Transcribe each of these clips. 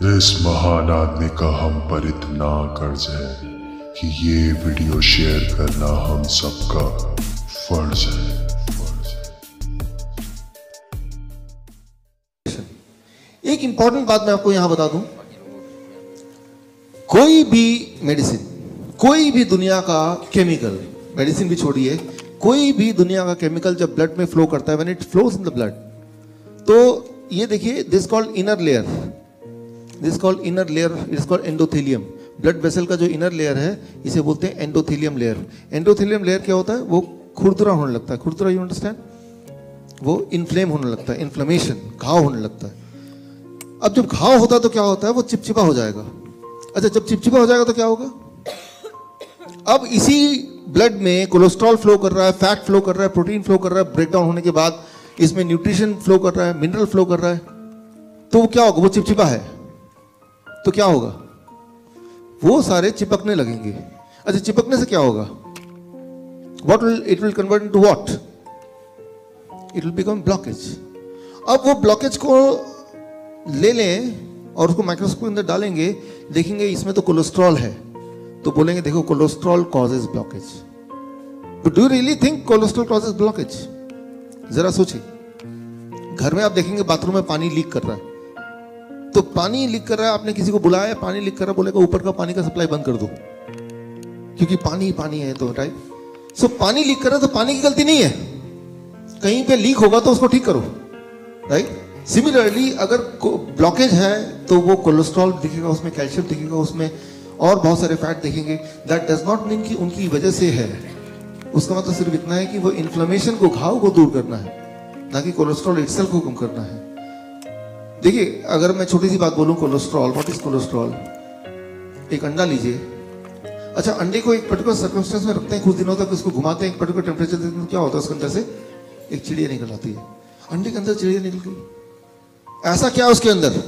इस महान आदमी का हम पर इतना कर्ज है कि ये वीडियो शेयर करना हम सबका फर्ज है। एक इंपॉर्टेंट बात मैं आपको यहां बता दूं, कोई भी मेडिसिन, कोई भी दुनिया का केमिकल, मेडिसिन भी छोड़िए, कोई भी दुनिया का केमिकल जब ब्लड में फ्लो करता है, when it flows in the blood, तो ये देखिए, this called inner layer, this called inner layer, it is called endothelium. Blood vessel का जो इनर लेयर है इसे बोलते हैं एंडोथेलियम लेयर। एंडोथेलियम लेयर क्या होता है? वो खुरदुरा होने लगता है। खुरदुरा, यू अंडरस्टैंड? वो इन्फ्लेम होने लगता है, इन्फ्लेमेशन, घाव होने लगता है। अब जब घाव होता है तो क्या होता है? वो चिपचिपा हो जाएगा। अच्छा, जब चिपचिपा हो जाएगा तो क्या होगा? अब इसी ब्लड में कोलेस्ट्रॉल फ्लो कर रहा है, फैट फ्लो कर रहा है, प्रोटीन फ्लो कर रहा है, ब्रेकडाउन होने के बाद इसमें न्यूट्रिशन फ्लो कर रहा है, मिनरल फ्लो कर रहा है, तो वो क्या होगा? वो चिपचिपा है तो क्या होगा? वो सारे चिपकने लगेंगे। अच्छा, चिपकने से क्या होगा? What will it will convert into what? It will become blockage. अब वो ब्लॉकेज को ले लें और उसको माइक्रोस्कोप के अंदर डालेंगे, देखेंगे इसमें तो कोलेस्ट्रॉल है, तो बोलेंगे देखो cholesterol causes blockage. But do you really think cholesterol causes blockage? जरा सोचिए, घर में आप देखेंगे बाथरूम में पानी लीक कर रहा है, तो पानी लीक कर रहा है, आपने किसी को बुलाया, पानी लीक कर रहा है, बोलेगा ऊपर का पानी का सप्लाई बंद कर दो क्योंकि पानी ही पानी है, तो राइट। सो पानी लीक कर रहा है तो पानी की गलती नहीं है, कहीं पे लीक होगा तो उसको ठीक करो, राइट। सिमिलरली अगर ब्लॉकेज है तो वो कोलेस्ट्रॉल दिखेगा, उसमें कैल्शियम दिखेगा, उसमें और बहुत सारे फैट दिखेंगे। दैट डज नॉट मीन कि उनकी वजह से है, उसका मतलब सिर्फ इतना है कि वो इन्फ्लेमेशन को, घाव को दूर करना है, ना कि कोलेस्ट्रॉल इटसेल्फ को कम करना है। देखिए, अगर मैं छोटी सी बात बोलूं, कोलेस्ट्रॉल, व्हाट इज कोलेस्ट्रॉल? एक अंडा लीजिए, अच्छा अंडे को एक पर्टिकुलर सर्कमस्टेंस में रखते हैं, कुछ दिनों तक उसको घुमाते हैं, एक पर्टिकुलर टेम्परेचर देते हैं, क्या होता है उसके अंदर से? एक चिड़िया निकल आती है। अंडे के अंदर चिड़िया निकल गई, ऐसा क्या है उसके अंदर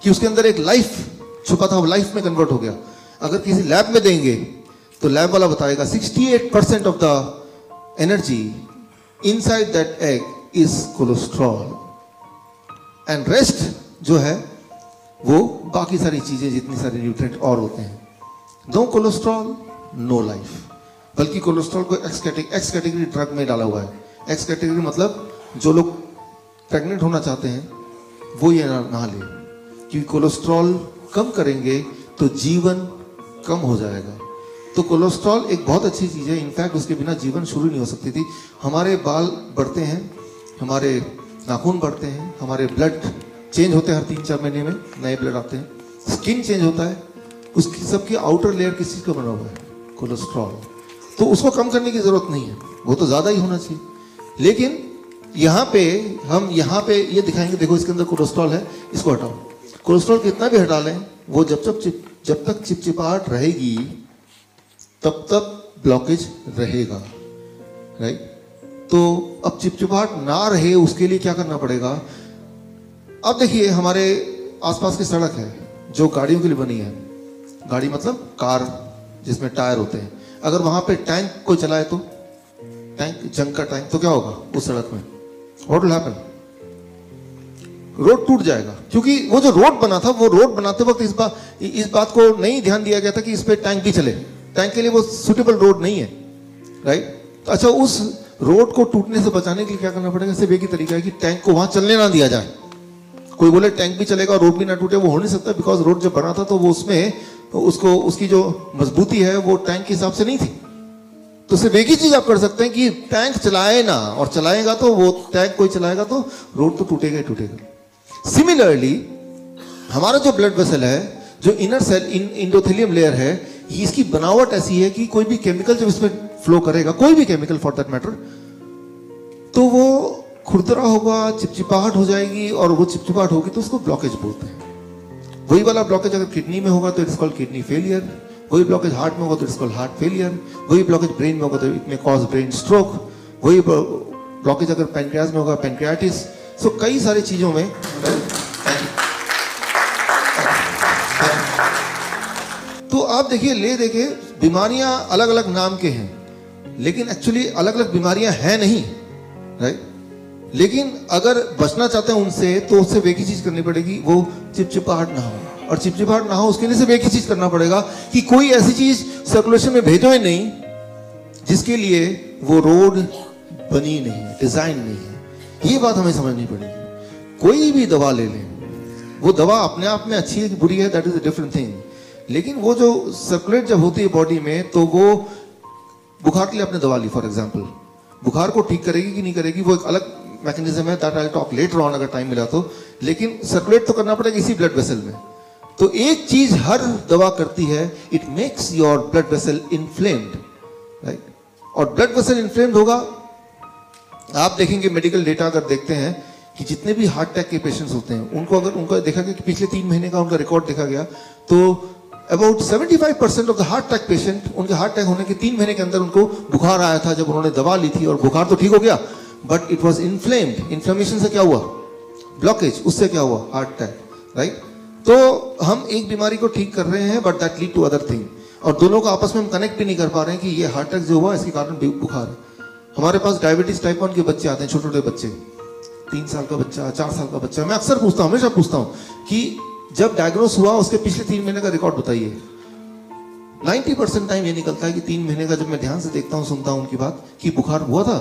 कि उसके अंदर एक लाइफ छुपा था, वो लाइफ में कन्वर्ट हो गया। अगर किसी लैब में देंगे तो लैब वाला बताएगा 68% of the energy inside that egg is cholesterol, and rest जो है वो बाकी सारी चीजें, जितनी सारी न्यूट्रिएंट और होते हैं। नो कोलेस्ट्रॉल नो लाइफ, बल्कि कोलेस्ट्रॉल को एक्स कैटेगरी ड्रग में डाला हुआ है। एक्स कैटेगरी मतलब जो लोग प्रेग्नेंट होना चाहते हैं वो ये ना ले, क्योंकि कोलेस्ट्रॉल कम करेंगे तो जीवन कम हो जाएगा। तो कोलेस्ट्रॉल एक बहुत अच्छी चीज है, इनफैक्ट उसके बिना जीवन शुरू नहीं हो सकती थी। हमारे बाल बढ़ते हैं, हमारे नाखून बढ़ते हैं, हमारे ब्लड चेंज होते हैं, हर 3-4 महीने में नए ब्लड आते हैं, स्किन चेंज होता है, उसकी सबकी आउटर लेयर किस चीज का बना हुआ है? कोलेस्ट्रॉल। तो उसको कम करने की जरूरत नहीं है, वो तो ज्यादा ही होना चाहिए। लेकिन यहाँ पे हम ये दिखाएंगे, देखो इसके अंदर कोलेस्ट्रॉल है, इसको हटाओ। कोलेस्ट्रॉल कितना भी हटा लें, वो जब तक चिपचिपाहट रहेगी तब तक ब्लॉकेज रहेगा, राइट। तो अब चिपचिपाहट ना रहे उसके लिए क्या करना पड़ेगा? अब देखिए, हमारे आसपास की सड़क है जो गाड़ियों के लिए बनी है, गाड़ी मतलब कार जिसमें टायर होते हैं, अगर वहां पे टैंक कोई चलाए तो, टैंक, जंग का टैंक, तो क्या होगा उस सड़क में? What will happen? रोड टूट जाएगा, क्योंकि वो जो रोड बना था, वो रोड बनाते वक्त इस बात को नहीं ध्यान दिया गया था कि इस पे टैंक भी चले। टैंक के लिए वो सुटेबल रोड नहीं है, राइट। तो अच्छा, उस रोड को टूटने से बचाने के लिए क्या करना पड़ेगा? सिर्फ एक ही तरीका है कि टैंक को वहां चलने ना दिया जाए। कोई बोले टैंक भी चलेगा और रोड भी ना टूटे, वो हो नहीं सकता, बिकॉज रोड जब बना था तो वो उसमें उसकी जो मजबूती है वो टैंक के हिसाब से नहीं थी। तो सिर्फ एक ही चीज आप कर सकते हैं कि टैंक चलाए ना, और चलाएगा तो वो टैंक कोई चलाएगा तो रोड तो टूटेगा ही टूटेगा। सिमिलरली हमारा जो ब्लड वेसल है, जो इनर सेल एंडोथेलियम लेयर है, इसकी बनावट ऐसी है कि कोई भी केमिकल जब इसमें फ्लो करेगा, कोई भी केमिकल फॉर दैट मैटर, तो वो खुरदरा होगा, चिपचिपाहट हो जाएगी, और वो चिपचिपाहट होगी तो उसको ब्लॉकेज बोलते हैं। वही वाला ब्लॉकेज अगर किडनी में होगा तो इट्स कॉल्ड किडनी फेलियर, वही ब्लॉकेज हार्ट में होगा तो इट्स कॉल्ड हार्ट फेलियर, वही ब्लॉकेज ब्रेन में होगा तो it may cause brain stroke, वही ब्लॉकेज अगर पैनक्रियाज में होगा पैनक्रियाटिस। सो कई सारी चीजों में तो आप देखिए बीमारियां अलग अलग नाम के हैं, लेकिन एक्चुअली अलग अलग बीमारियां हैं नहीं, राइट। लेकिन अगर बचना चाहते हैं उनसे, तो उससे एक ही चीज करनी पड़ेगी, वो चिपचिपाहट ना हो। और चिपचिपाहट ना हो उसके लिए सिर्फ एक ही चीज करना पड़ेगा कि कोई ऐसी चीज सर्कुलेशन में भेजो ही नहीं जिसके लिए वो रोड बनी नहीं है, डिजाइन नहीं है। ये बात हमें समझनी पड़ेगी। कोई भी दवा ले लें, वो दवा अपने आप में अच्छी है कि बुरी है, that is a different thing, लेकिन वो जो सर्कुलेट जब होती है बॉडी में, तो वो बुखार के लिए आपने दवा ली फॉर एग्जांपल, बुखार को ठीक करेगी कि नहीं करेगी वो एक अलग मैकेनिज्म है, that I will talk later on अगर टाइम मिला तो, लेकिन सर्कुलेट तो करना पड़ेगा इसी ब्लड वेसल में। तो एक चीज हर दवा करती है, it makes your blood vessel inflamed, right. और ब्लड वेसल इन्फ्लेम्ड होगा, आप देखेंगे मेडिकल डेटा अगर देखते हैं कि जितने भी हार्ट अटैक के पेशेंट्स होते हैं उनको अगर उनका देखा गया कि पिछले 3 महीने का उनका रिकॉर्ड देखा गया, तो about 75% of the heart attack patient, उनके हार्ट अटैक होने के 3 महीने के अंदर उनको बुखार आया था जब उन्होंने दवा ली थी, और बुखार तो ठीक हो गया but it was inflamed. Inflammation से क्या हुआ? ब्लॉकेज, उससे क्या हुआ? Heart attack, right. तो हम एक बीमारी को ठीक कर रहे हैं but that lead to other thing, और दोनों को आपस में हम कनेक्ट भी नहीं कर पा रहे हैं कि ये हार्ट अटैक जो हुआ इसके कारण बुखार है। हमारे पास डायबिटीज टाइप 1 के बच्चे आते हैं, छोटे छोटे बच्चे, 3 साल का बच्चा, 4 साल का बच्चा। मैं अक्सर पूछता हूँ, हमेशा पूछता हूँ कि जब डायग्नोस हुआ उसके पिछले 3 महीने का रिकॉर्ड बताइए। 90% टाइम ये निकलता है कि 3 महीने का, जब मैं ध्यान से देखता हूँ, सुनता हूँ उनकी बात, कि बुखार हुआ था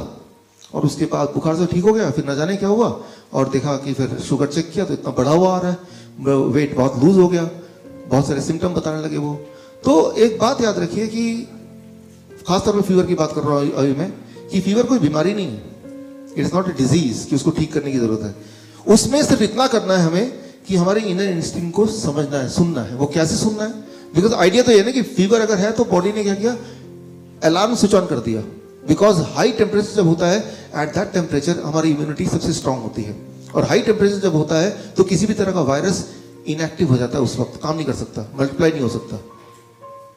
और उसके बाद बुखार से ठीक हो गया, फिर न जाने क्या हुआ, और देखा कि फिर शुगर चेक किया तो इतना बढ़ा हुआ आ रहा है, वेट बहुत लूज हो गया, बहुत सारे सिम्टम बताने लगे वो। तो एक बात याद रखिए कि खासतौर पर फीवर की बात कर रहा हूँ अभी मैं, कि फीवर कोई बीमारी नहीं है, it is not a disease कि उसको ठीक करने की जरूरत है। उसमें सिर्फ इतना करना है हमें कि हमारे इनर इंस्टिंक्ट को समझना है, सुनना है। वो कैसे सुनना है? बिकॉज आइडिया तो ये ना कि फीवर अगर है तो बॉडी ने क्या किया, अलार्म स्विच ऑन कर दिया। बिकॉज हाई टेम्परेचर जब होता है, एट दैट टेम्परेचर हमारी इम्यूनिटी सबसे स्ट्रांग होती है, और हाई टेम्परेचर जब होता है तो किसी भी तरह का वायरस इनएक्टिव हो जाता है, उस वक्त काम नहीं कर सकता, मल्टीप्लाई नहीं हो सकता,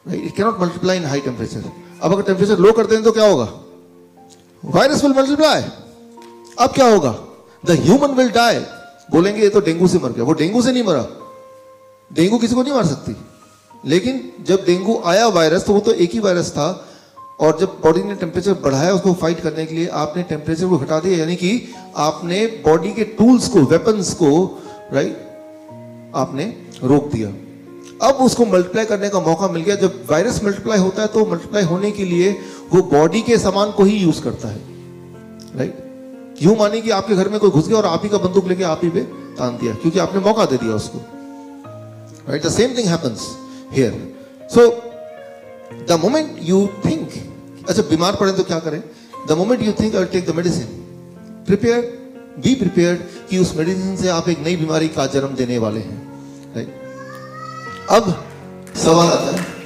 it can not multiply in high temperature. अब अगर टेम्परेचर लो कर दें तो क्या होगा? Virus will multiply. अब क्या होगा? The human will die. बोलेंगे ये तो डेंगू से मर गया, वो डेंगू से नहीं मरा, डेंगू किसी को नहीं मार सकती, लेकिन जब डेंगू आया वायरस तो वो तो एक ही वायरस था, और जब बॉडी ने टेम्परेचर बढ़ाया उसको फाइट करने के लिए, आपने टेम्परेचर को घटा दिया, यानी कि आपने बॉडी के टूल्स को, वेपन्स को, राइट, आपने रोक दिया। अब उसको मल्टीप्लाई करने का मौका मिल गया। जब वायरस मल्टीप्लाई होता है तो मल्टीप्लाई होने के लिए वो बॉडी के सामान को ही यूज करता है, राइट। यूं मानिए कि आपके घर में कोई घुस गया और आप ही का बंदूक लेके आप ही पे तान दिया, क्योंकि आपने मौका दे दिया उसको, right. The same thing happens here. So the moment you think, अच्छा बीमार पड़े तो क्या करें? The moment you think I will take the medicine, prepare, be prepared कि उस मेडिसिन से आप एक नई बीमारी का जन्म देने वाले हैं, राइट। अब सवाल आता है,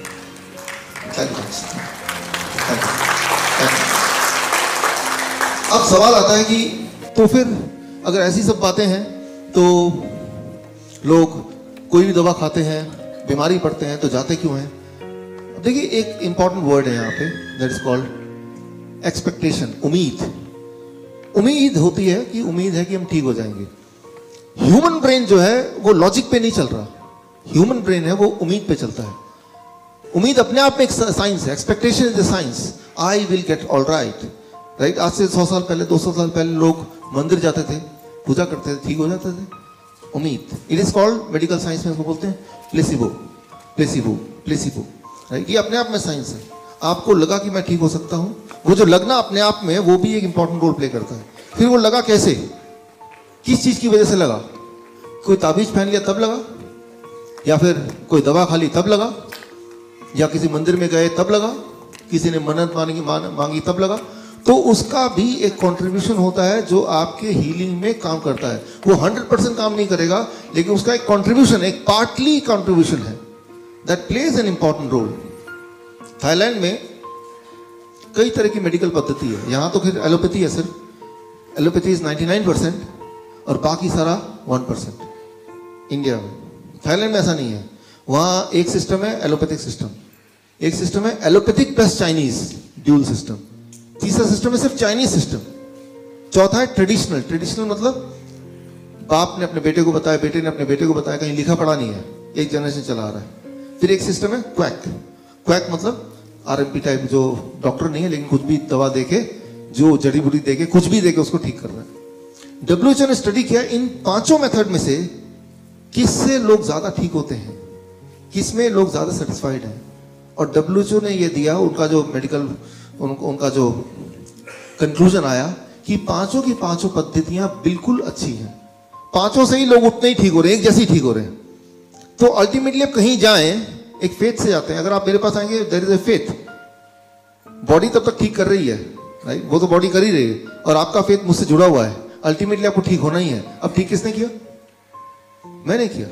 अब सवाल आता है कि तो फिर अगर ऐसी सब बातें हैं तो लोग कोई भी दवा खाते हैं, बीमारी पड़ते हैं, तो जाते क्यों हैं? अब देखिए एक इंपॉर्टेंट वर्ड है यहाँ पे, दैट इज कॉल्ड एक्सपेक्टेशन, उम्मीद। उम्मीद होती है कि उम्मीद है कि हम ठीक हो जाएंगे। ह्यूमन ब्रेन जो है वो लॉजिक पे नहीं चल रहा, ह्यूमन ब्रेन है वो उम्मीद पे चलता है। उम्मीद अपने आप में एक साइंस है, expectation is the science, I will get all right, right. आज से 100 साल पहले, 200 साल पहले लोग मंदिर जाते थे, पूजा करते थे, ठीक हो जाते थे। उम्मीद, it is called, medical science में इसको बोलते हैं प्लेसिबो, प्लेसिबो, प्लेसिबो, राइट। ये अपने आप में साइंस है। आपको लगा कि मैं ठीक हो सकता हूं, वो जो लगना अपने आप में, वो भी एक इंपॉर्टेंट रोल प्ले करता है। फिर वो लगा कैसे, किस चीज की वजह से लगा? कोई ताबीज पहन लिया तब लगा, या फिर कोई दवा खा ली तब लगा, या किसी मंदिर में गए तब लगा, किसी ने मन्नत मांगी तब लगा। तो उसका भी एक कंट्रीब्यूशन होता है जो आपके हीलिंग में काम करता है। वो 100% काम नहीं करेगा, लेकिन उसका एक कंट्रीब्यूशन, एक पार्टली कंट्रीब्यूशन है, that plays an important role. Thailand में कई तरह की मेडिकल पद्धति है, यहां तो फिर एलोपैथी है, सिर्फ एलोपैथी इज 99% और बाकी सारा 1%। इंडिया में, थाईलैंड में ऐसा नहीं है। वहां एक सिस्टम है एलोपैथिक सिस्टम, एक सिस्टम है allopathic plus Chinese, dual system. तीसरा सिस्टम है सिर्फ चाइनीज सिस्टम। चौथा है ट्रेडिशनल। ट्रेडिशनल मतलब बाप ने अपने बेटे को बताया, बेटे ने अपने बेटे को बताया, कहीं लिखा पढ़ा नहीं है, एक जनरेशन चला आ रहा है। फिर एक सिस्टम है क्वैक। क्वैक मतलब आरएमपी टाइप, जो डॉक्टर नहीं है लेकिन कुछ भी दवा देके, जो जड़ी बूटी देके, कुछ भी देके उसको ठीक कर रहा है। WHO ने स्टडी किया, इन 5 मेथड में से किससे लोग ज्यादा ठीक होते हैं, किसमें लोग ज्यादा सेटिस्फाइड हैं। और WHO ने ये दिया, उनका जो मेडिकल उनका जो कंक्लूजन आया कि पांचों की पांचों पद्धतियां बिल्कुल अच्छी हैं, पांचों से ही लोग उतने ही ठीक हो रहे हैं, एक जैसे ही ठीक हो रहे हैं। तो अल्टीमेटली आप कहीं जाएं, एक फेथ से जाते हैं। अगर आप मेरे पास आएंगे, there is a faith, body तब तक ठीक कर रही है, राइट, वो तो बॉडी कर ही रही है, और आपका फेथ मुझसे जुड़ा हुआ है, अल्टीमेटली आपको ठीक होना ही है। अब ठीक किसने किया? मैंने किया,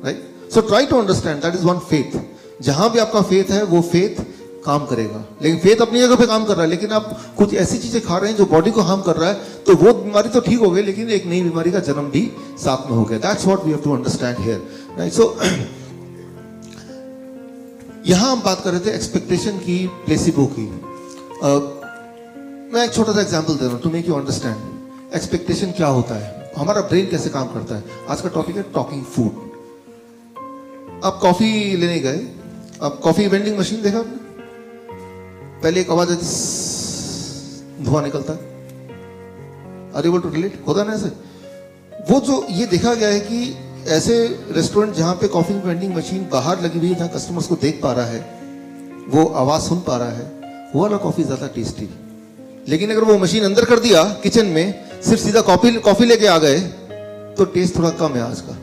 right. So try to understand that is one faith. जहां भी आपका फेथ है वो फेथ काम करेगा। लेकिन फेथ अपनी जगह पे काम कर रहा है, लेकिन आप कुछ ऐसी चीजें खा रहे हैं जो बॉडी को हार्म कर रहा है, तो वो बीमारी तो ठीक हो गई, लेकिन एक नई बीमारी का जन्म भी साथ में हो गया। That's what we have to understand here, right. So यहां हम बात कर रहे थे एक्सपेक्टेशन की, प्लेसिबो की। मैं एक छोटा सा एग्जांपल दे रहा हूं to make you understand expectation क्या होता है, हमारा ब्रेन कैसे काम करता है। आज का टॉपिक है टॉकिंग फूड। आप कॉफी लेने गए, आप कॉफी वेंडिंग मशीन देखा आपने? पहले एक आवाज आती, धुआं निकलता है, are you able to relate? होता ना ऐसे? वो जो ये देखा गया है कि ऐसे रेस्टोरेंट जहां पे कॉफी वेंडिंग मशीन बाहर लगी हुई है, जहां कस्टमर्स को देख पा रहा है, वो आवाज सुन पा रहा है, वो वाला कॉफी ज्यादा टेस्टी। लेकिन अगर वो मशीन अंदर कर दिया किचन में, सिर्फ सीधा कॉफी लेके आ गए, तो टेस्ट थोड़ा कम है आज का,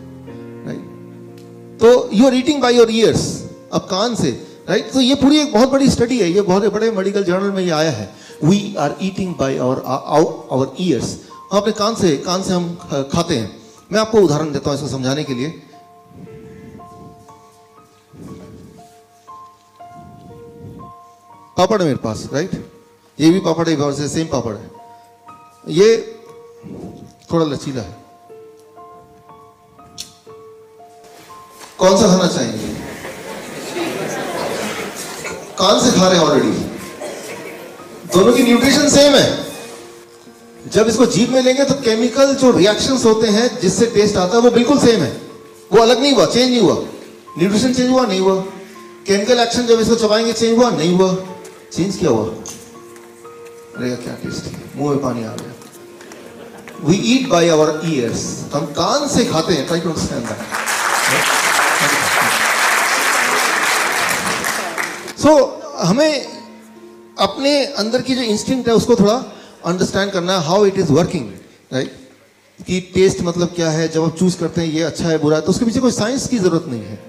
राइट। तो you are eating by your ears, अब कान से, राइट। तो ये पूरी एक बहुत बड़ी स्टडी है, ये बहुत बड़े मेडिकल जर्नल में ये आया है। We are eating by our ears, अपने कान से हम खाते हैं। मैं आपको उदाहरण देता हूं इसको समझाने के लिए। पापड़ है मेरे पास, राइट, ये भी पापड़ है, सेम पापड़ है, ये थोड़ा लचीला है। कौन सा खाना चाहेंगे? कान से खा रहे हैं ऑलरेडी, दोनों की न्यूट्रिशन सेम है। जब इसको जीभ में लेंगे तो केमिकल जो रिएक्शंस होते हैं जिससे टेस्ट आता है वो बिल्कुल सेम है, वो अलग नहीं हुआ, चेंज नहीं हुआ। न्यूट्रिशन चेंज हुआ? नहीं हुआ। केमिकल एक्शन जब इसको चबाएंगे चेंज हुआ? नहीं हुआ। चेंज क्या हुआ? अरे क्या टेस्ट, मुंह में पानी आ गया। We eat by our ears, हम कान से खाते हैं। Try to understand that. So हमें अपने अंदर की जो इंस्टिंक्ट है उसको थोड़ा अंडरस्टैंड करना, how it is working, right. कि टेस्ट मतलब क्या है, जब आप चूज करते हैं ये अच्छा है बुरा है, तो उसके पीछे कोई साइंस की जरूरत नहीं है।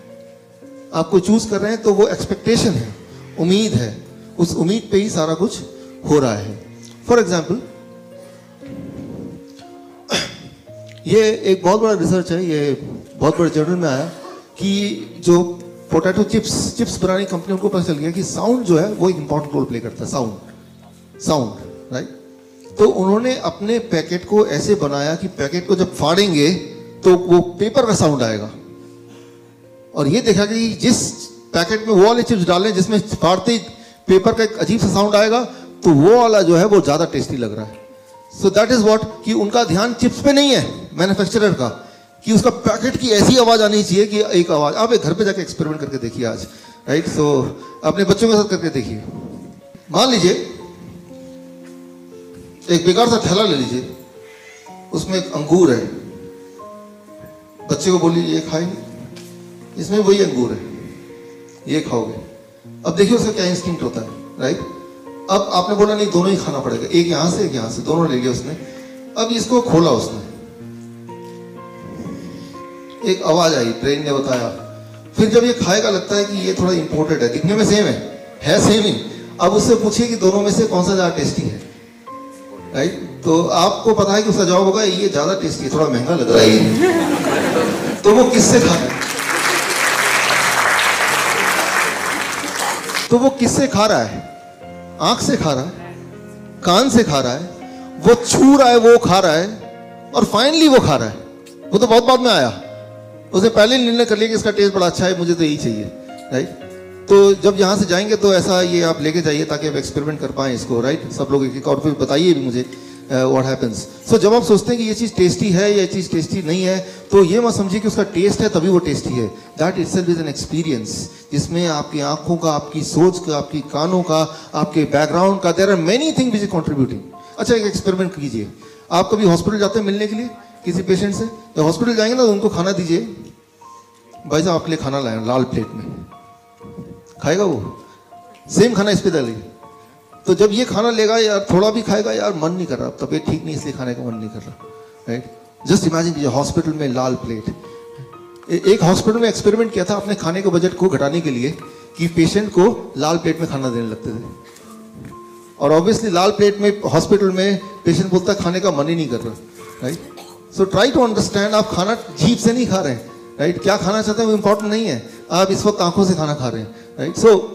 आप कोई चूज कर रहे हैं तो वो एक्सपेक्टेशन है, उम्मीद है, उस उम्मीद पे ही सारा कुछ हो रहा है। फॉर एग्जाम्पल, ये एक बहुत बड़ा रिसर्च है, ये बहुत बड़े जर्नल में आया कि जो पोटैटो चिप्स बनाने की कंपनी, उनको पता चल गया कि साउंड जो है वो एक इंपॉर्टेंट रोल प्ले करता है। Sound, right. तो उन्होंने अपने पैकेट को ऐसे बनाया कि पैकेट को जब फाड़ेंगे तो वो पेपर का साउंड आएगा, और ये देखा कि जिस पैकेट में वो वाले चिप्स डालें जिसमें फाड़ते ही पेपर का एक अजीब सा साउंड आएगा, तो वो वाला जो है वो ज्यादा टेस्टी लग रहा है। सो दैट इज व्हाट, कि उनका ध्यान चिप्स पे नहीं है मैन्युफैक्चरर का, कि उसका पैकेट की ऐसी आवाज आनी चाहिए कि एक आवाज। आप एक घर पे जाके एक्सपेरिमेंट करके देखिए आज, राइट। सो अपने बच्चों के साथ करके देखिए। मान लीजिए एक बेकार सा थैला ले लीजिए, उसमें एक अंगूर है, बच्चे को बोलिए ये खाएंगे, इसमें वही अंगूर है, ये खाओगे। अब देखिए उसका क्या इंस्टिंक्ट होता है, राइट। अब आपने बोला नहीं, दोनों ही खाना पड़ेगा, एक यहां से एक यहां से, दोनों ले लिया उसने। अब इसको खोला उसने, एक आवाज आई, ब्रेन ने बताया। फिर जब ये खाएगा लगता है कि ये थोड़ा इंपोर्टेड है, दिखने में सेम है सेम ही। अब उससे पूछिए कि दोनों में से कौन सा ज्यादा टेस्टी है, राइट। तो आपको पता है कि उसका जवाब होगा ये ज्यादा टेस्टी है, थोड़ा महंगा लग रहा है ये। तो वो किससे खा रहा है? तो वो किससे खा रहा है? आंख से खा रहा है, कान से खा रहा है, वो छू रहा है, वो खा रहा है, और फाइनली वो खा रहा है। वो तो बहुत बाद में आया, उसने पहले निर्णय कर लिया कि इसका टेस्ट बड़ा अच्छा है, मुझे तो यही चाहिए, राइट। तो जब यहाँ से जाएंगे तो ऐसा ये आप लेके जाइए ताकि आप एक्सपेरिमेंट कर पाएं इसको, राइट। सब लोग एक और फिर बताइए भी मुझे व्हाट हैपेंस। सो जब आप सोचते हैं कि ये चीज़ टेस्टी है, ये चीज़ टेस्टी नहीं है, तो ये मत समझिए कि उसका टेस्ट है तभी वो टेस्टी है। That itself is an experience, जिसमें आपकी आंखों का, आपकी सोच का, आपकी कानों का, आपके बैकग्राउंड का, there are many thing which is contributing. अच्छा, एक एक्सपेरिमेंट कीजिए। आप कभी हॉस्पिटल जाते हैं मिलने के लिए किसी पेशेंट से, जब हॉस्पिटल जाएंगे ना तो उनको खाना दीजिए, भाई साहब आपके लिए खाना लाया लाल प्लेट में, खाएगा वो? सेम खाना इस पे डालिए, तो जब ये खाना लेगा यार थोड़ा भी खाएगा, यार मन नहीं कर रहा, तबीयत ठीक नहीं इसलिए खाने का मन नहीं कर रहा, राइट? जस्ट इमेजिन कीजिए हॉस्पिटल में लाल प्लेट। एक हॉस्पिटल में एक्सपेरिमेंट किया था अपने खाने के बजट को घटाने के लिए कि पेशेंट को लाल प्लेट में खाना देने लगते थे, और ऑब्वियसली लाल प्लेट में हॉस्पिटल में पेशेंट बोलता है खाने का मन ही नहीं कर रहा, right? So try to understand, आप खाना जीभ से नहीं खा रहे हैं, राइट? क्या खाना चाहते हैं वो इंपॉर्टेंट नहीं है, आप इस वक्त आंखों से खाना खा रहे हैं, राइट? सो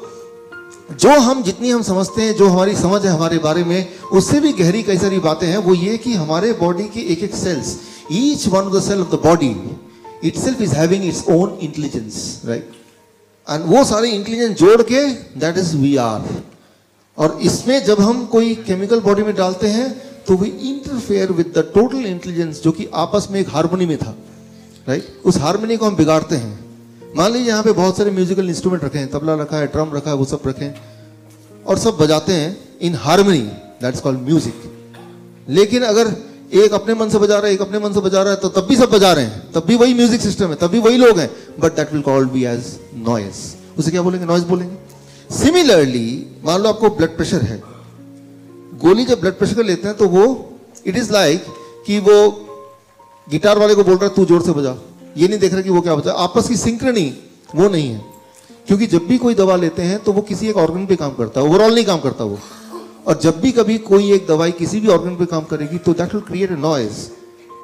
जो हम जितनी हम समझते हैं, जो हमारी समझ है हमारे बारे में, उससे भी गहरी कई सारी बातें हैं। वो ये कि हमारे बॉडी की एक एक cells, each one of the cell of the body itself is having its own intelligence, right? And वो सारे इंटेलिजेंस जोड़ के that is we are। और इसमें जब हम कोई केमिकल बॉडी में डालते हैं तो we interfere with the total intelligence, जो कि आपस में एक हार्मनी में था, राइट? उस हार्मनी को हम बिगाड़ते हैं। मान लीजिए यहाँ पे बहुत सारे म्यूजिकल इंस्ट्रूमेंट रखे हैं, तबला रखा है, ड्रम रखा है, वो सब रखे हैं और सब बजाते हैं in harmony, that is called music. लेकिन अगर एक अपने मन से बजा रहा है, एक अपने मन से बजा रहा है, तो तब भी सब बजा रहे हैं, तब भी वही म्यूजिक सिस्टम है, तब भी वही लोग हैं, but that will called be as noise. उसे क्या बोलेंगे? नॉइज बोलेंगे। सिमिलरली मान लो आपको ब्लड प्रेशर है, गोली जब ब्लड प्रेशर का लेते हैं तो वो इट इज लाइक कि वो गिटार वाले को बोल रहा है तू जोर से बजा, ये नहीं देख रहा कि वो क्या बजा, आपस की सिंक्रनी वो नहीं है। क्योंकि जब भी कोई दवा लेते हैं तो वो किसी एक ऑर्गन पे काम करता है, ओवरऑल नहीं काम करता वो। और जब भी कभी कोई एक दवाई किसी भी ऑर्गन पे काम करेगी तो that will create a noise.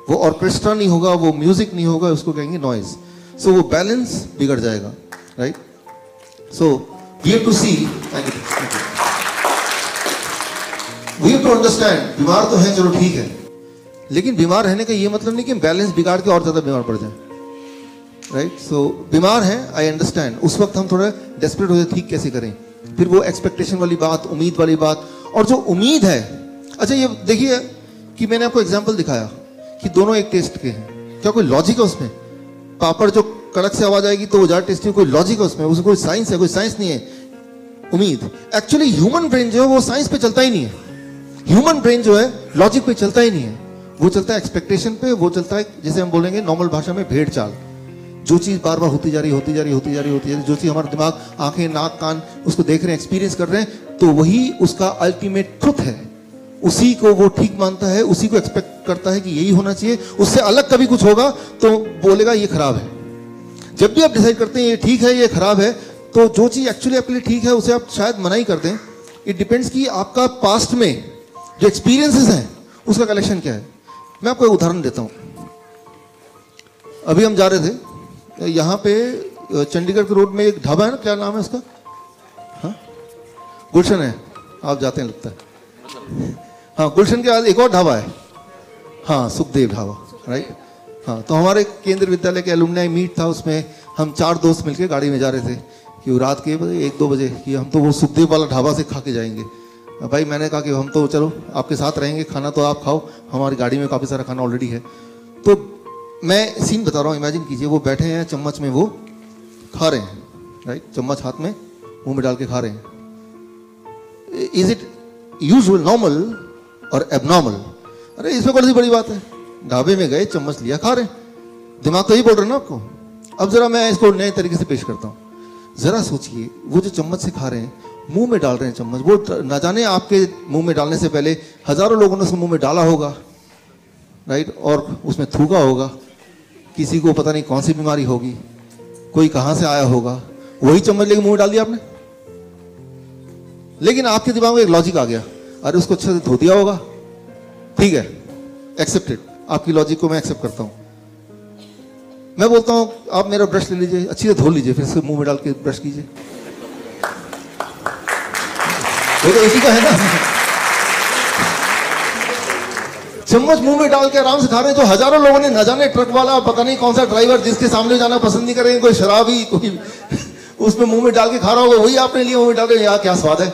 वो ऑर्केस्ट्रा नहीं होगा, वो म्यूजिक नहीं होगा, उसको कहेंगे नॉइज। सो वो बैलेंस बिगड़ जाएगा, right? So we have to see, we have to understand, बीमार तो है चलो ठीक है, लेकिन बीमार रहने का ये मतलब नहीं कि बैलेंस बिगाड़ के और ज्यादा बीमार पड़ जाए, राइट? सो बीमार है, आई अंडरस्टैंड, उस वक्त हम थोड़ा डेस्परेट हो जाए, ठीक कैसे करें? फिर वो एक्सपेक्टेशन वाली बात, उम्मीद वाली बात, और जो उम्मीद है, अच्छा ये देखिए कि मैंने आपको एग्जांपल दिखाया कि दोनों एक टेस्ट के हैं, क्या कोई लॉजिक है उसमें? पापड़ जो कड़क से आवाज आएगी तो वो ज्यादा टेस्टी, कोई लॉजिक है उसमें? उसमें कोई साइंस है? कोई साइंस नहीं है। उम्मीद, एक्चुअली ह्यूमन ब्रेन जो है वो साइंस पे चलता ही नहीं है। ह्यूमन ब्रेन जो है लॉजिक पे चलता ही नहीं है, वो चलता है एक्सपेक्टेशन पे, वो चलता है जैसे हम बोलेंगे नॉर्मल भाषा में भेड़ चाल। जो चीज बार बार होती जा रही, जो चीज हमारा दिमाग, आंखें, नाक, कान उसको देख रहे हैं, एक्सपीरियंस कर रहे हैं, तो वही उसका अल्टीमेट ट्रुथ है, उसी को वो ठीक मानता है, उसी को एक्सपेक्ट करता है कि यही होना चाहिए। उससे अलग कभी कुछ होगा तो बोलेगा ये खराब है। जब भी आप डिसाइड करते हैं ये ठीक है ये खराब है, तो जो चीज एक्चुअली आपके लिए ठीक है उसे आप शायद मना ही कर दें। इट डिपेंड्स कि आपका पास्ट में जो एक्सपीरियंसेस हैं उसका कलेक्शन क्या है। मैं आपको एक उदाहरण देता हूं। अभी हम जा रहे थे यहाँ पे चंडीगढ़ के रोड में एक ढाबा है ना, क्या नाम है उसका? हाँ, गुलशन है, आप जाते हैं लगता है। हाँ, गुलशन के बाद एक और ढाबा है, हाँ सुखदेव ढाबा, राइट? हाँ, तो हमारे केंद्रीय विद्यालय के एलुमनाई मीट था, उसमें हम 4 दोस्त मिलकर गाड़ी में जा रहे थे कि वो रात के 1-2 बजे कि हम तो वो सुखदेव वाला ढाबा से खा के जाएंगे। भाई मैंने कहा कि हम तो चलो आपके साथ रहेंगे, खाना तो आप खाओ, हमारी गाड़ी में काफ़ी सारा खाना ऑलरेडी है। तो मैं सीन बता रहा हूँ, इमेजिन कीजिए वो बैठे हैं, चम्मच में वो खा रहे हैं, राइट? चम्मच हाथ में मुंह में डाल के खा रहे हैं। इज इट यूजुअल, नॉर्मल और एबनॉर्मल? अरे इसमें कौन सी बड़ी बात है? ढाबे में गए, चम्मच लिया, खा रहे हैं, दिमाग तो यही बोल रहे हैं ना आपको। अब जरा मैं इसको नए तरीके से पेश करता हूँ। जरा सोचिए, वो जो चम्मच से खा रहे हैं, मुंह में डाल रहे हैं चम्मच, वो ना जाने आपके मुंह में डालने से पहले हजारों लोगों ने उसको मुंह में डाला होगा, राइट? और उसमें थूका होगा, किसी को पता नहीं कौन सी बीमारी होगी, कोई कहां से आया होगा, वही चम्मच लेके मुंह में डाल दिया आपने। लेकिन आपके दिमाग में एक लॉजिक आ गया, अरे उसको अच्छे से धो दिया होगा, ठीक है, एक्सेप्टेड, आपकी लॉजिक को मैं एक्सेप्ट करता हूं। मैं बोलता हूं आप मेरा ब्रश ले लीजिए, अच्छी से धो लीजिए, फिर से मुंह में डाल के ब्रश कीजिए। वो तो इसी का है ना। चम्मच मुंह में डाल के आराम से खा रहे हैं, जो हजारों लोगों ने, न जाने ट्रक वाला, पता नहीं कौन सा ड्राइवर, जिसके सामने जाना पसंद नहीं करेंगे, कोई शराबी, कोई उसमें मुंह में डाल के खा रहा होगा, वही आपने लिए मुंह में डाल के, यार क्या स्वाद है।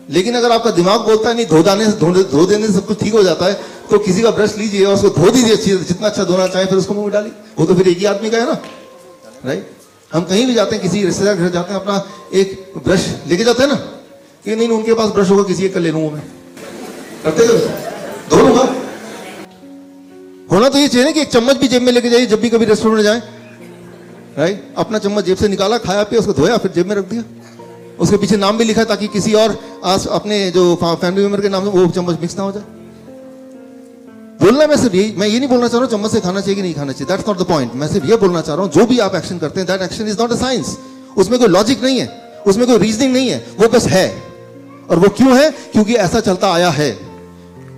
लेकिन अगर आपका दिमाग बोलता है नहीं, धो देने से सब कुछ ठीक हो जाता है, तो किसी का ब्रश लीजिए और उसको धो दीजिए अच्छी, जितना अच्छा धोना चाहे, फिर उसको मुंह में डालिए। वो तो फिर एक ही आदमी का है ना, राइट? हम कहीं भी जाते हैं, किसी रिश्तेदार घर जाते हैं, अपना एक ब्रश लेके जाते हैं ना, कि नहीं उनके पास ब्रश होगा, किसी एक का ले लूंगा मैं, करते धो लूंगा। होना तो ये चाहिए कि एक चम्मच भी जेब में लेके जाइए जब भी कभी रेस्टोरेंट में जाए, राइट? अपना चम्मच जेब से निकाला, खाया पिया, उसको धोया, फिर जेब में रख दिया। उसके पीछे नाम भी लिखा ताकि किसी और अपने जो फैमिली मेंबर के नाम से वो चम्मच मिक्स ना हो जाए। बोलना मैं सिर्फ यही, मैं ये नहीं बोलना चाह रहा हूँ चम्मच से खाना चाहिए कि नहीं खाना चाहिए, दैट्स नॉट द पॉइंट। मैं सिर्फ ये बोलना चाह रहा हूँ जो भी आप एक्शन करते हैं, that action is not a science. उसमें कोई लॉजिक नहीं है, उसमें कोई रीजनिंग नहीं है, वो बस है। और वो क्यों है? क्योंकि ऐसा चलता आया है।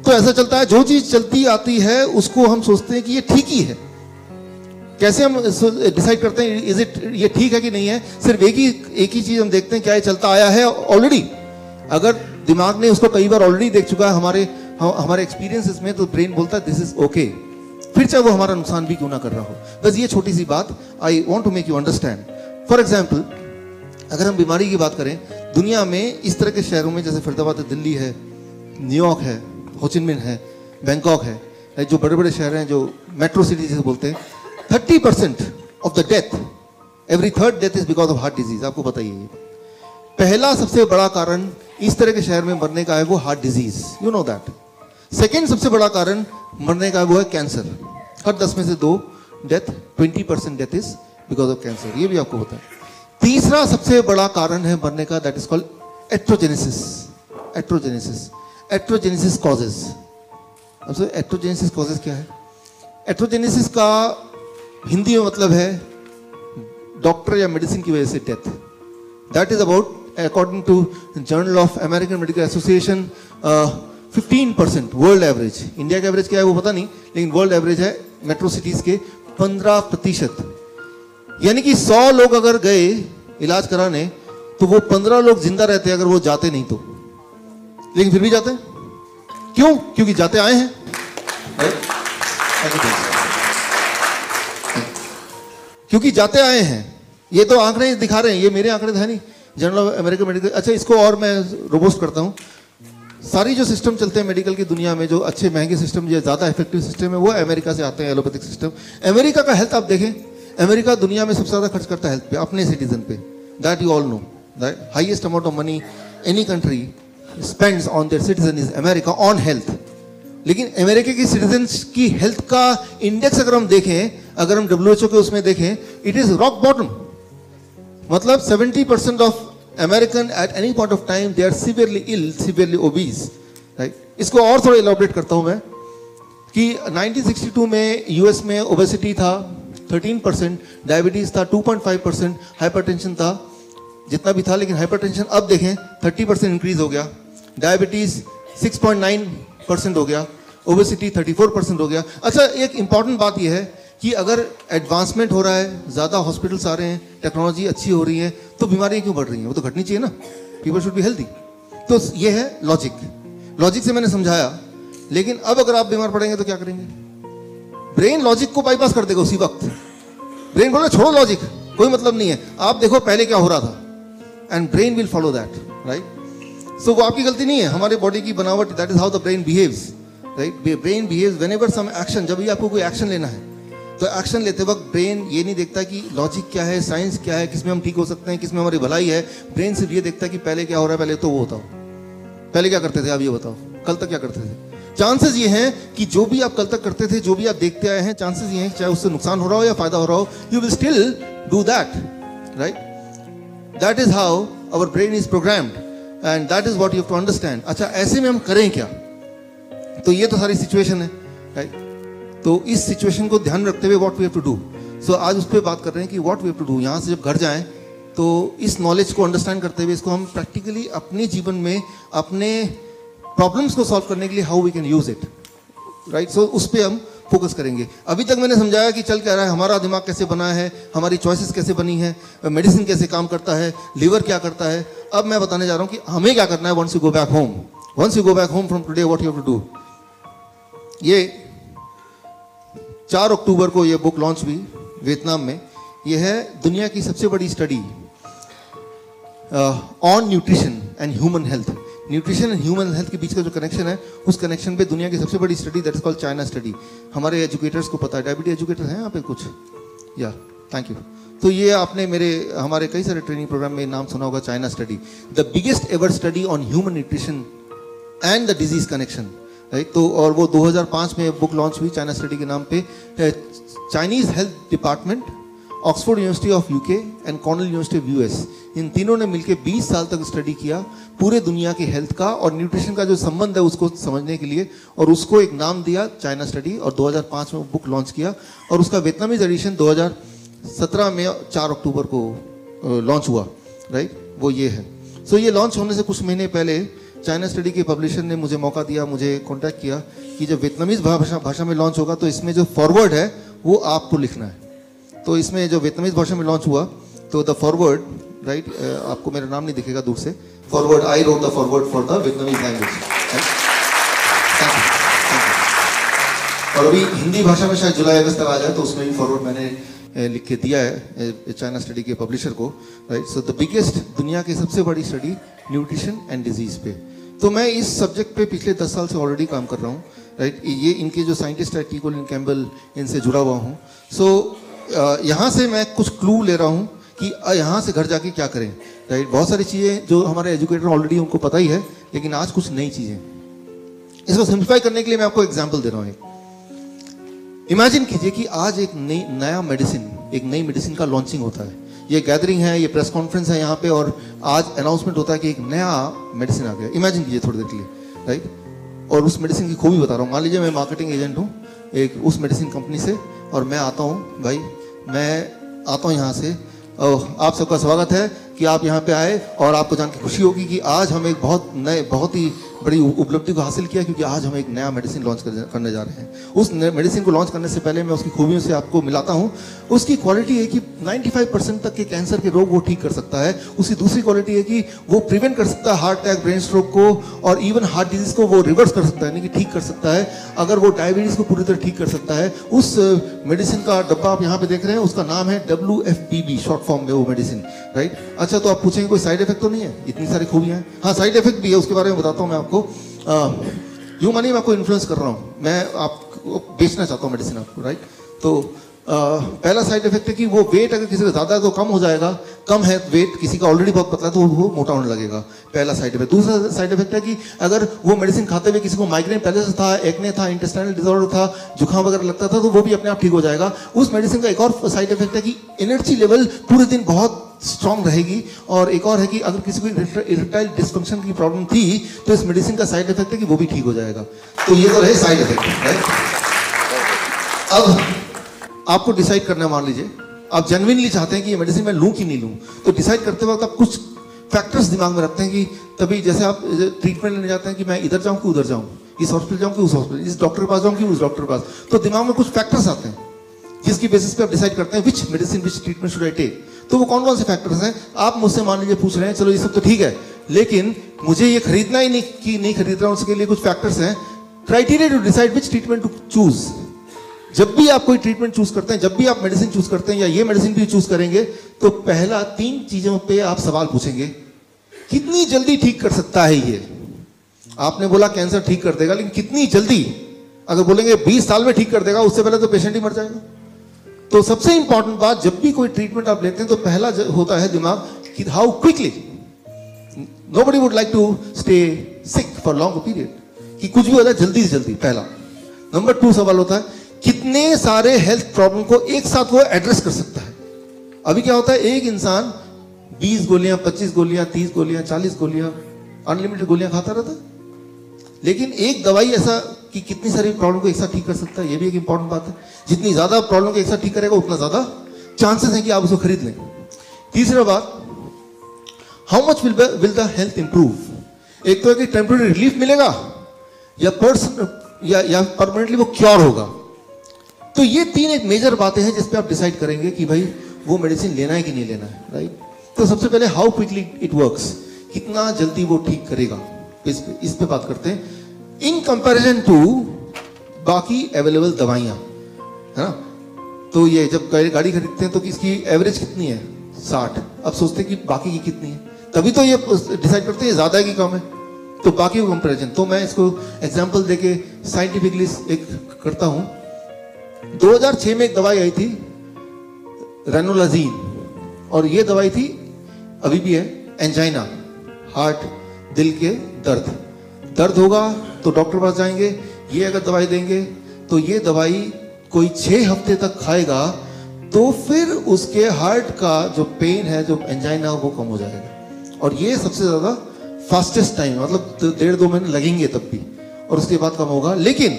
तो ऐसा चलता है, जो चीज चलती आती है उसको हम सोचते हैं कि ये ठीक ही है। कैसे हम डिसाइड करते हैं इज इट ये ठीक है कि नहीं है? सिर्फ एक ही चीज हम देखते हैं, क्या ये चलता आया है ऑलरेडी। अगर दिमाग ने उसको कई बार ऑलरेडी देख चुका है हमारे एक्सपीरियंसेस में, तो ब्रेन बोलता है दिस इज ओके, फिर चाहे वो हमारा नुकसान भी क्यों ना कर रहा हो। बस ये छोटी सी बात I want to make you understand. For example, अगर हम बीमारी की बात करें, दुनिया में इस तरह के शहरों में जैसे फरीदाबाद है, दिल्ली है, न्यूयॉर्क है, होचिनमिन है, बैंकॉक है, जो बड़े बड़े शहर हैं, जो मेट्रो सिटी जिसे बोलते हैं, 30% of the death, every third death is because of heart disease. आपको पता ही है। पहला सबसे बड़ा कारण इस तरह के शहर में मरने का है वो heart disease, you know that. Second सबसे बड़ा कारण मरने का वो है कैंसर। हर 10 में से 2 death, 20% death is because of cancer, ये भी आपको पता है। तीसरा सबसे बड़ा कारण है मरने का, दैट इज कॉल्ड एट्रोजेनेसिस। एट्रोजेनेसिस कॉजेज। अब एट्रोजेनेसिस कॉजेज क्या है? एट्रोजेनेसिस का हिंदी में मतलब है डॉक्टर या मेडिसिन की वजह से death. That is about, according to journal of American medical association, 15% world average. India का एवरेज क्या है वो पता नहीं, लेकिन वर्ल्ड एवरेज है मेट्रो सिटीज के 15%। यानी कि 100 लोग अगर गए इलाज कराने तो वो 15 लोग जिंदा रहते अगर वो जाते नहीं तो, लेकिन फिर भी जाते हैं। क्यों? क्योंकि जाते आए हैं। क्योंकि जाते आए हैं। ये तो आंकड़े दिखा रहे हैं, ये मेरे आंकड़े है नहीं, जर्नल ऑफ अमेरिकन मेडिकल। अच्छा, इसको और मैं रोबोस्ट करता हूँ। सारी जो सिस्टम चलते हैं मेडिकल की दुनिया में, जो अच्छे महंगे सिस्टम, जो ज़्यादा इफेक्टिव सिस्टम है, वो अमेरिका से आते हैं, एलोपैथिक सिस्टम। अमेरिका का हेल्थ आप देखें, अमेरिका दुनिया में सबसे ज़्यादा खर्च करता है हेल्थ पे, अपने सिटीजन पे। That you all know, that highest amount of money any country spends on their citizen is America on health. लेकिन अमेरिका की सिटीजन्स की हेल्थ का इंडेक्स अगर हम देखें, अगर हम WHO के उसमें देखें, इट इज रॉक बॉटम। मतलब 70% of American at any point of time they are severely ill, severely obese, right? इसको और थोड़ा इलैबोरेट करता हूं मैं कि 1962 में यूएस में ओबेसिटी था 13%, डायबिटीज था 2.5%, हाइपरटेंशन था जितना भी था, लेकिन हाइपरटेंशन अब देखें 30% इंक्रीज हो गया, डायबिटीज 6.9% हो गया, ओबेसिटी 34% हो गया। अच्छा, एक इंपॉर्टेंट बात यह है कि अगर एडवांसमेंट हो रहा है, ज़्यादा हॉस्पिटल्स आ रहे हैं, टेक्नोलॉजी अच्छी हो रही है, तो बीमारियां क्यों बढ़ रही हैं? वो तो घटनी चाहिए ना। People should be healthy. तो ये है लॉजिक। लॉजिक से मैंने समझाया, लेकिन अब अगर आप बीमार पड़ेंगे तो क्या करेंगे? ब्रेन लॉजिक को बाईपास कर देगा उसी वक्त। ब्रेन बोले छोड़ो लॉजिक, कोई मतलब नहीं है, आप देखो पहले क्या हो रहा था, and brain will follow that, right? So वो आपकी गलती नहीं है, हमारे बॉडी की बनावट, that is how the brain behaves, right? Brain behaves whenever some action, जब भी आपको कोई एक्शन लेना है तो एक्शन लेते वक्त ब्रेन ये नहीं देखता कि लॉजिक क्या है, साइंस क्या है, किसमें हम ठीक हो सकते हैं, किसमें हमारी भलाई है। ब्रेन सिर्फ ये देखता है कि पहले क्या हो रहा है, पहले तो वो बताओ, पहले क्या करते थे आप ये बताओ, कल तक क्या करते थे। चांसेस ये हैं कि जो भी आप कल तक करते थे, जो भी आप देखते आए हैं, चांसेस ये हैं चाहे उससे नुकसान हो रहा हो या फायदा हो रहा हो, you will still do that, right? That is how our brain is programmed and that is what you have to understand. अच्छा, ऐसे में हम करें क्या? तो ये तो सारी सिचुएशन है, राइट? तो इस सिचुएशन को ध्यान रखते हुए what we have to do, so आज उस पर बात कर रहे हैं कि what we have to do. यहाँ से जब घर जाएं तो इस नॉलेज को अंडरस्टैंड करते हुए इसको हम प्रैक्टिकली अपने जीवन में अपने प्रॉब्लम्स को सॉल्व करने के लिए how we can use it, right? So उस पर हम फोकस करेंगे। अभी तक मैंने समझाया कि चल क्या रहा है, हमारा दिमाग कैसे बना है, हमारी चॉइसेस कैसे बनी है, मेडिसिन कैसे काम करता है, लीवर क्या करता है। अब मैं बताने जा रहा हूँ कि हमें क्या करना है once you go back home. Once you go back home from today what you have to do. ये 4 अक्टूबर को ये बुक लॉन्च हुई वियतनाम में। ये है दुनिया की सबसे बड़ी study on nutrition and human health. Nutrition and human health के बीच का जो कनेक्शन है, उस कनेक्शन पे दुनिया की सबसे बड़ी study, that is called China study. हमारे एजुकेटर्स को पता है, डायबिटीज एजुकेटर हैं यहाँ पे कुछ, या थैंक यू। तो ये आपने हमारे कई सारे ट्रेनिंग प्रोग्राम में नाम सुना होगा, China study, the biggest ever study on human nutrition and the disease connection, right? तो और वो 2005 में बुक लॉन्च हुई चाइना स्टडी के नाम पे। Chinese health department Oxford university of UK and Cornell university of US, इन तीनों ने मिलकर 20 साल तक स्टडी किया पूरे दुनिया की हेल्थ का और न्यूट्रिशन का जो संबंध है उसको समझने के लिए, और उसको एक नाम दिया चाइना स्टडी, और 2005 में बुक लॉन्च किया, और उसका वियतनामीज एडिशन 2017 में 4 अक्टूबर को लॉन्च हुआ, राइट, वो ये है। सो ये लॉन्च होने से कुछ महीने पहले चाइना स्टडी के पब्लिशर ने मुझे मौका दिया, मुझे कांटेक्ट किया कि जब वियतनामीज भाषा में लॉन्च होगा तो इसमें जो फॉरवर्ड है वो आपको लिखना है। तो इसमें जो वियतनामीज भाषा में लॉन्च हुआ तो द फॉरवर्ड, राइट, आपको मेरा नाम नहीं दिखेगा दूर से, forward, I wrote the forward for the Vietnamese language. और अभी हिंदी भाषा में शायद जुलाई अगस्त तक आ जाए तो उसमें भी फॉरवर्ड मैंने लिख के दिया है चाइना स्टडी के पब्लिशर को, राइट। सो द बिगेस्ट, दुनिया की सबसे बड़ी स्टडी न्यूट्रिशन एंड डिजीज पे। तो मैं इस सब्जेक्ट पे पिछले 10 साल से ऑलरेडी काम कर रहा हूँ, राइट। ये इनके जो साइंटिस्ट है टी कोलिन कैम्पबेल, इनसे जुड़ा हुआ हूँ। सो यहाँ से मैं कुछ क्लू ले रहा हूँ कि यहाँ से घर जाके क्या करें, राइट। बहुत सारी चीज़ें जो हमारे एजुकेटर ऑलरेडी उनको पता ही है, लेकिन आज कुछ नई चीज़ें, इसको सिंप्लीफाई करने के लिए मैं आपको एग्जाम्पल दे रहा हूँ। इमेजिन कीजिए कि आज एक नया मेडिसिन, एक नई मेडिसिन का लॉन्चिंग होता है। ये गैदरिंग है, ये प्रेस कॉन्फ्रेंस है यहाँ पे, और आज अनाउंसमेंट होता है कि एक नया मेडिसिन आ गया। इमेजिन कीजिए थोड़ी देर के लिए, राइट। और उस मेडिसिन की खूबी बता रहा हूँ। मान लीजिए मैं मार्केटिंग एजेंट हूँ एक उस मेडिसिन कंपनी से, और मैं आता हूँ, भाई मैं आता हूँ यहाँ से, आप सबका स्वागत है कि आप यहाँ पे आए, और आपको जान के खुशी होगी कि आज हम एक बहुत ही बड़ी उपलब्धि को हासिल किया, क्योंकि आज हम एक नया मेडिसिन लॉन्च करने जा रहे हैं। उस मेडिसिन को लॉन्च करने से पहले मैं उसकी खूबियों से आपको मिलाता हूँ। उसकी क्वालिटी है कि 95% तक के कैंसर के रोग वो ठीक कर सकता है। उसकी दूसरी क्वालिटी है कि वो प्रिवेंट कर सकता है हार्ट अटैक, ब्रेन स्ट्रोक को, और इवन हार्ट डिजीज को वो रिवर्स कर सकता है, यानी कि ठीक कर सकता है। अगर वो डायबिटीज को पूरी तरह ठीक कर सकता है। उस मेडिसिन का डब्बा आप यहाँ पे देख रहे हैं, उसका नाम है WFPB, शॉर्ट फॉर्म में वो मेडिसिन, राइट। अच्छा, तो आप पूछेंगे कोई साइड इफेक्ट तो नहीं है? इतनी सारी खूबियां हैं। हाँ, साइड इफेक्ट भी है, उसके बारे में बताता हूँ मैं आपको। यूं मानिए मैं आपको इन्फ्लुएंस कर रहा हूँ, मैं आपको बेचना चाहता हूँ मेडिसिन आपको, राइट। तो पहला साइड इफेक्ट है कि वो वेट अगर किसी का ज़्यादा है तो कम हो जाएगा, कम है वेट, किसी का ऑलरेडी बहुत पतला है तो वो मोटा होने लगेगा, पहला साइड इफेक्ट। दूसरा साइड इफेक्ट है कि अगर वो मेडिसिन खाते हुए किसी को माइग्रेन पहले से था, एक्ने था, इंटेस्टाइनल डिसऑर्डर था, जुकाम वगैरह लगता था, तो वो भी अपने आप ठीक हो जाएगा। उस मेडिसिन का एक और साइड इफेक्ट है कि एनर्जी लेवल पूरे दिन बहुत स्ट्रांग रहेगी। और एक और है कि अगर किसी को इरेक्टाइल डिस्फंक्शन की प्रॉब्लम थी तो इस मेडिसिन का साइड इफेक्ट है कि वो भी ठीक हो जाएगा। तो ये तो रहे साइड इफेक्ट, राइट। अब आपको डिसाइड करना, मान लीजिए आप जेन्युइनली चाहते हैं कि ये मेडिसिन मैं लूं कि नहीं लूं, तो डिसाइड करते वक्त आप कुछ फैक्टर्स दिमाग में रखते हैं कि तभी जैसे आप ट्रीटमेंट लेने जाते हैं कि मैं इधर जाऊं कि उधर जाऊं, इस हॉस्पिटल जाऊं कि उस हॉस्पिटल, इस डॉक्टर के पास जाऊं कि उस डॉक्टर के पास। तो दिमाग में कुछ फैक्टर्स आते हैं जिसकी बेसिस पे आप डिसाइड करते हैं which medicine, which treatment should I take. तो वो कौन कौन से फैक्टर्स हैं? आप मुझसे मान लीजिए पूछ रहे हैं, चलो ये सब तो ठीक है, लेकिन मुझे ये खरीदना ही नहीं खरीद रहा हूं, उसके लिए कुछ फैक्टर्स हैं। Criteria to decide which treatment to choose. जब भी आप कोई ट्रीटमेंट चूज करते हैं, जब भी आप मेडिसिन चूज करते हैं या ये मेडिसिन भी चूज करेंगे, तो पहला 3 चीजों पे आप सवाल पूछेंगे। कितनी जल्दी ठीक कर सकता है ये? आपने बोला कैंसर ठीक कर देगा, लेकिन कितनी जल्दी? अगर बोलेंगे 20 साल में ठीक कर देगा, उससे पहले तो पेशेंट ही मर जाएगा। तो सबसे इंपॉर्टेंट बात, जब भी कोई ट्रीटमेंट आप लेते हैं तो पहला होता है दिमाग कि how quickly. Nobody would like to stay sick for long period, कि कुछ भी हो जाए जल्दी से जल्दी, पहला। नंबर 2 सवाल होता है कितने सारे हेल्थ प्रॉब्लम को एक साथ वो एड्रेस कर सकता है। अभी क्या होता है, एक इंसान 20 गोलियां, 25 गोलियां, 30 गोलियां, 40 गोलियां, अनलिमिटेड गोलियां खाता रहता है, लेकिन एक दवाई ऐसा कि कितनी सारी प्रॉब्लम को एक साथ ठीक कर सकता है, ये भी एक इंपॉर्टेंट बात है। जितनी ज्यादा प्रॉब्लम को एक साथ ठीक करेगा उतना ज्यादा चांसेस है कि आप उसको खरीद लें। तीसरा बात, how much will the health improve. एक तो है कि टेम्पररी रिलीफ मिलेगा या परमानेंटली वो क्योर होगा। तो ये 3 एक मेजर बातें हैं जिस पे आप डिसाइड करेंगे कि भाई वो मेडिसिन लेना है कि नहीं लेना है, राइट। तो सबसे पहले हाउ क्विकली इट वर्क्स, कितना जल्दी वो ठीक करेगा, इस पे बात करते हैं इन कंपैरिजन टू बाकी अवेलेबल दवाइयां, है ना। तो ये जब गाड़ी खरीदते हैं तो इसकी एवरेज कितनी है? 60। अब सोचते हैं कि बाकी की कितनी है, तभी तो ये डिसाइड करते हैं ज्यादा है कि कम है, तो बाकी को कंपैरिजन। तो मैं इसको एग्जांपल देके साइंटिफिकली एक करता हूं। 2006 में एक दवाई आई थी रेनोलाजीन, और ये दवाई थी, अभी भी है, एंजाइना, हार्ट, दिल के दर्द होगा तो डॉक्टर पास जाएंगे, ये अगर दवाई देंगे तो ये दवाई कोई 6 हफ्ते तक खाएगा तो फिर उसके हार्ट का जो पेन है, जो एंजाइना, वो कम हो जाएगा। और ये सबसे ज्यादा फास्टेस्ट टाइम, मतलब 1.5-2 महीने लगेंगे तब भी, और उसके बाद कम होगा। लेकिन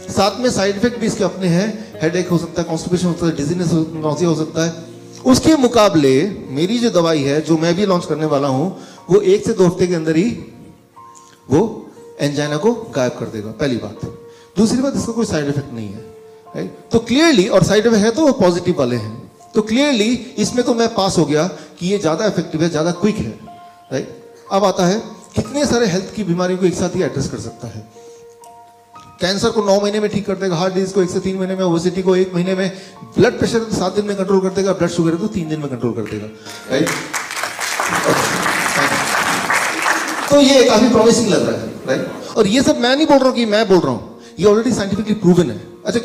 साथ में साइड इफेक्ट भी इसके अपने हैं। हेडेक हो सकता है, कॉन्स्टिपेशन हो सकता है, डिजीनेस, नॉसिया हो सकता है। उसके मुकाबले मेरी जो दवाई है, जो मैं भी लॉन्च करने वाला हूं, वो 1 से 2 हफ्ते के अंदर ही वो एंजाइना को गायब कर देगा, पहली बात। दूसरी बात, इसका कोई साइड इफेक्ट नहीं है, राइट? तो क्लियरली, और साइड इफेक्ट है तो वो पॉजिटिव वाले हैं, तो क्लियरली इसमें तो मैं पास हो गया कि ये ज्यादा इफेक्टिव है, ज्यादा क्विक है, राइट? अब आता है कितने सारे हेल्थ की बीमारियों को एक साथ ही एड्रेस कर सकता है। कैंसर को 9 महीने में ठीक कर देगा, हार्ट डिजीज को 1 से 3 महीने में, ओबेसिटी को 1 महीने में, ब्लड प्रेशर तो 7 दिन में कंट्रोल कर देगा, ब्लड शुगर तो 3 दिन में कंट्रोल कर देगा, राइट? तो ये काफी प्रॉमिसिंग लग रहा है, राइट? और ये सब मैं नहीं बोल रहा हूं कि मैं बोल रहा हूं, ये ऑलरेडी साइंटिफिकली प्रूवन है। अच्छा,